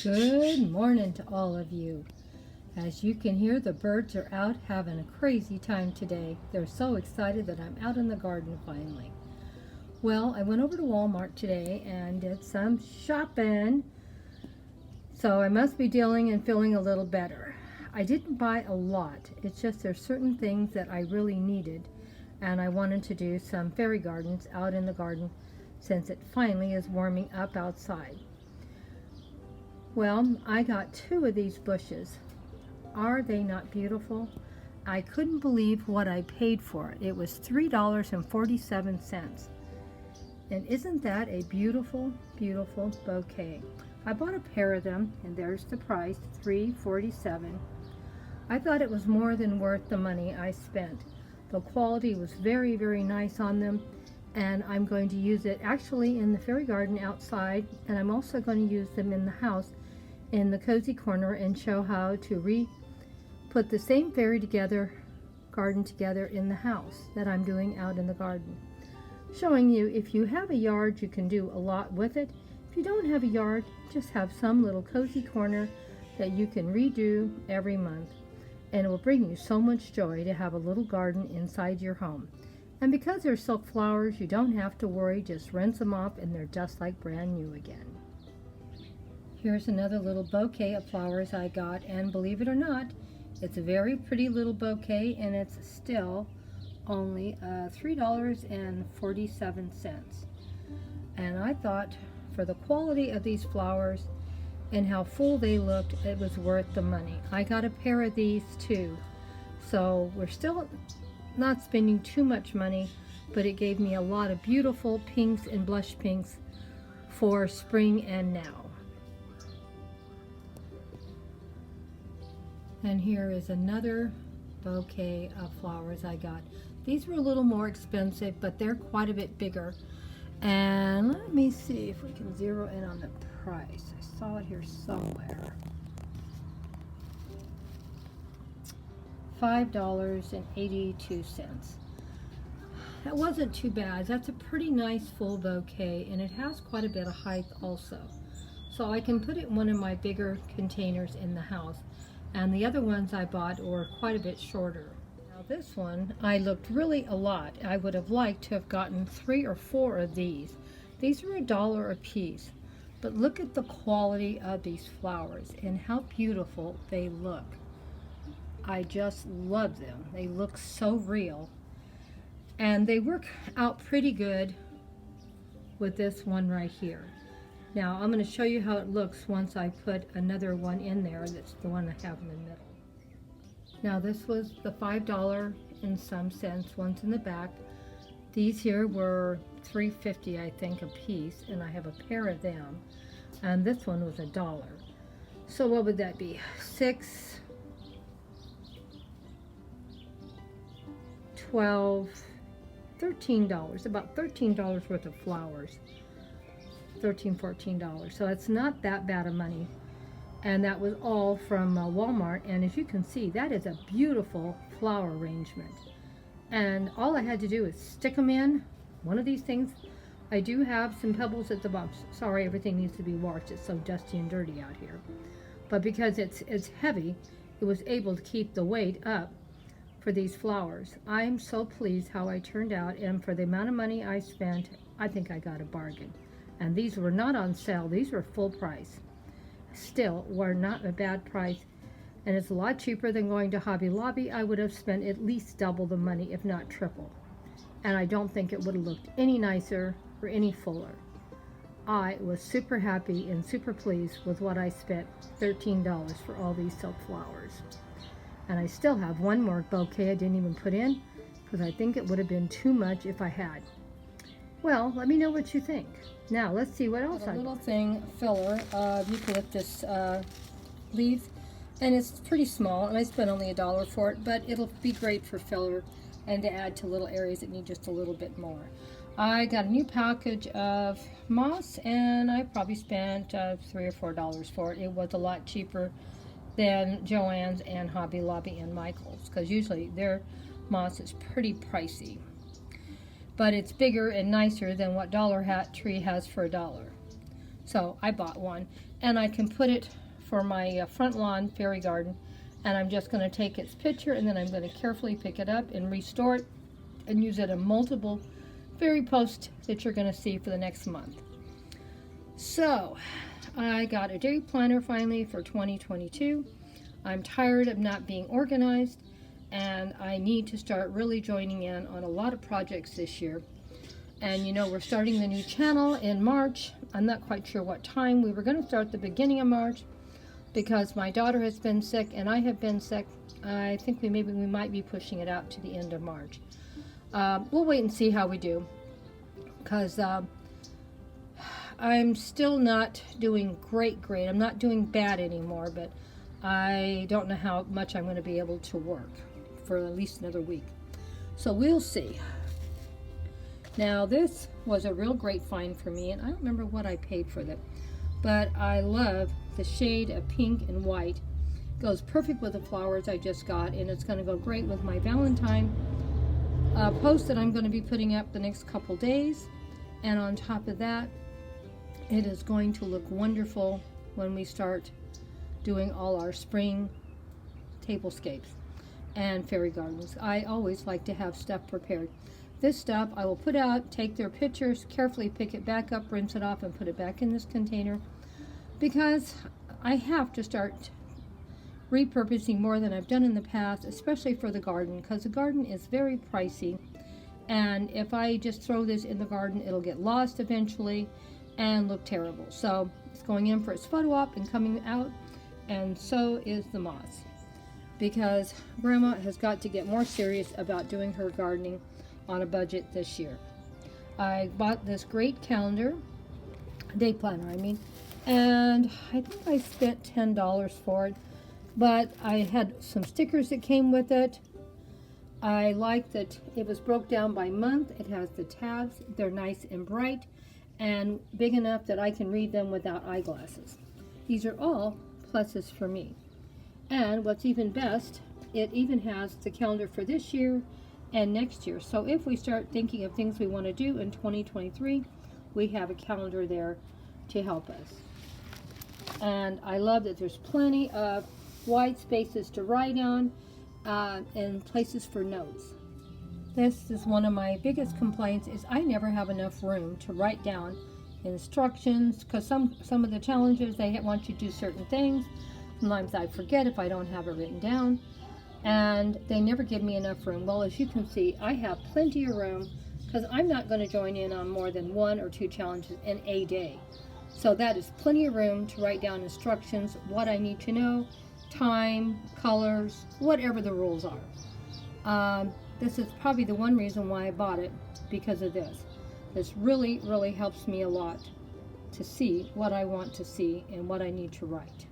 Good morning to all of you. As you can hear, the birds are out having a crazy time today. They're so excited that I'm out in the garden finally. Well, I went over to Walmart today and did some shopping, so I must be dealing and feeling a little better. I didn't buy a lot. It's just there's certain things that I really needed, and I wanted to do some fairy gardens out in the garden since it finally is warming up outside. Well, I got 2 of these bushes. Are they not beautiful? I couldn't believe what I paid for it. It was $3.47. And isn't that a beautiful, beautiful bouquet? I bought a pair of them, and there's the price, $3.47. I thought it was more than worth the money I spent. The quality was very, very nice on them, and I'm going to use it actually in the fairy garden outside, and I'm also going to use them in the house in the cozy corner and show how to put the same fairy garden together in the house that I'm doing out in the garden. Showing you if you have a yard, you can do a lot with it. If you don't have a yard, just have some little cozy corner that you can redo every month. And it will bring you so much joy to have a little garden inside your home. And because they're silk flowers, you don't have to worry, just rinse them off and they're just like brand new again. Here's another little bouquet of flowers I got, and believe it or not, it's a very pretty little bouquet, and it's still only $3.47. And I thought for the quality of these flowers and how full they looked, it was worth the money. I got a pair of these too, so we're still not spending too much money, but it gave me a lot of beautiful pinks and blush pinks for spring and now. And here is another bouquet of flowers I got. These were a little more expensive, but they're quite a bit bigger. And let me see if we can zero in on the price. I saw it here somewhere. $5.82. That wasn't too bad. That's a pretty nice full bouquet, and it has quite a bit of height also. So I can put it in one of my bigger containers in the house. And the other ones I bought were quite a bit shorter. Now this one, I looked really a lot. I would have liked to have gotten 3 or 4 of these. These are $1 a piece. But look at the quality of these flowers and how beautiful they look. I just love them. They look so real. And they work out pretty good with this one right here. Now I'm going to show you how it looks once I put another one in there. That's the one I have in the middle. Now this was the $5 and some cents ones in the back. These here were $3.50 I think a piece, and I have a pair of them. And this one was $1. So what would that be? 6, 12, $13. About $13 worth of flowers. $13-14. So it's not that bad of money, and that was all from Walmart. And as you can see, that is a beautiful flower arrangement, and all I had to do is stick them in one of these things. I do have some pebbles at the bottom. Sorry, everything needs to be washed. It's so dusty and dirty out here, but because it's heavy, it was able to keep the weight up for these flowers. I'm so pleased how I turned out, and for the amount of money I spent, I think I got a bargain. And these were not on sale. These were full price. Still were not a bad price. And it's a lot cheaper than going to Hobby Lobby. I would have spent at least double the money, if not triple. And I don't think it would have looked any nicer or any fuller. I was super happy and super pleased with what I spent, $13 for all these silk flowers. And I still have one more bouquet I didn't even put in, because I think it would have been too much if I had. Well, let me know what you think. Now, let's see what else I got. A little thing, filler, eucalyptus leaf, and it's pretty small, and I spent only $1 for it, but it'll be great for filler and to add to little areas that need just a little bit more. I got a new package of moss, and I probably spent $3 or $4 for it. It was a lot cheaper than Joann's and Hobby Lobby and Michael's, because usually their moss is pretty pricey. But it's bigger and nicer than what Dollar Tree has for $1. So I bought one, and I can put it for my front lawn fairy garden, and I'm just going to take its picture, and then I'm going to carefully pick it up and restore it and use it in multiple fairy posts that you're going to see for the next month. So I got a day planner finally for 2022. I'm tired of not being organized, and I need to start really joining in on a lot of projects this year. And you know, we're starting the new channel in March. I'm not quite sure what time. We were going to start the beginning of March because my daughter has been sick and I have been sick. I think we might be pushing it out to the end of March. We'll wait and see how we do, because I'm still not doing great. I'm not doing bad anymore, but I don't know how much I'm going to be able to work for at least another week. So we'll see. Now, this was a real great find for me, and I don't remember what I paid for that, but I love the shade of pink and white. It goes perfect with the flowers I just got, and it's going to go great with my Valentine post that I'm going to be putting up the next couple days. And on top of that, it is going to look wonderful when we start doing all our spring tablescapes and fairy gardens. I always like to have stuff prepared. This stuff I will put out, take their pictures, carefully pick it back up, rinse it off, and put it back in this container, because I have to start repurposing more than I've done in the past, especially for the garden, because the garden is very pricey, and if I just throw this in the garden, it'll get lost eventually and look terrible. So it's going in for its photo op and coming out, and so is the moss, because Grandma has got to get more serious about doing her gardening on a budget this year. I bought this great calendar, day planner I mean, and I think I spent $10 for it, but I had some stickers that came with it. I like that it was broke down by month. It has the tabs. They're nice and bright and big enough that I can read them without eyeglasses. These are all pluses for me. And what's even best, it even has the calendar for this year and next year. So if we start thinking of things we want to do in 2023, we have a calendar there to help us. And I love that there's plenty of white spaces to write on and places for notes. This is one of my biggest complaints, is I never have enough room to write down instructions, because some of the challenges, they want you to do certain things. Sometimes I forget if I don't have it written down, and they never give me enough room. Well, as you can see, I have plenty of room, because I'm not going to join in on more than 1 or 2 challenges in a day. So that is plenty of room to write down instructions, what I need to know, time, colors, whatever the rules are. This is probably the one reason why I bought it, because of this. This really, really helps me a lot to see what I want to see and what I need to write.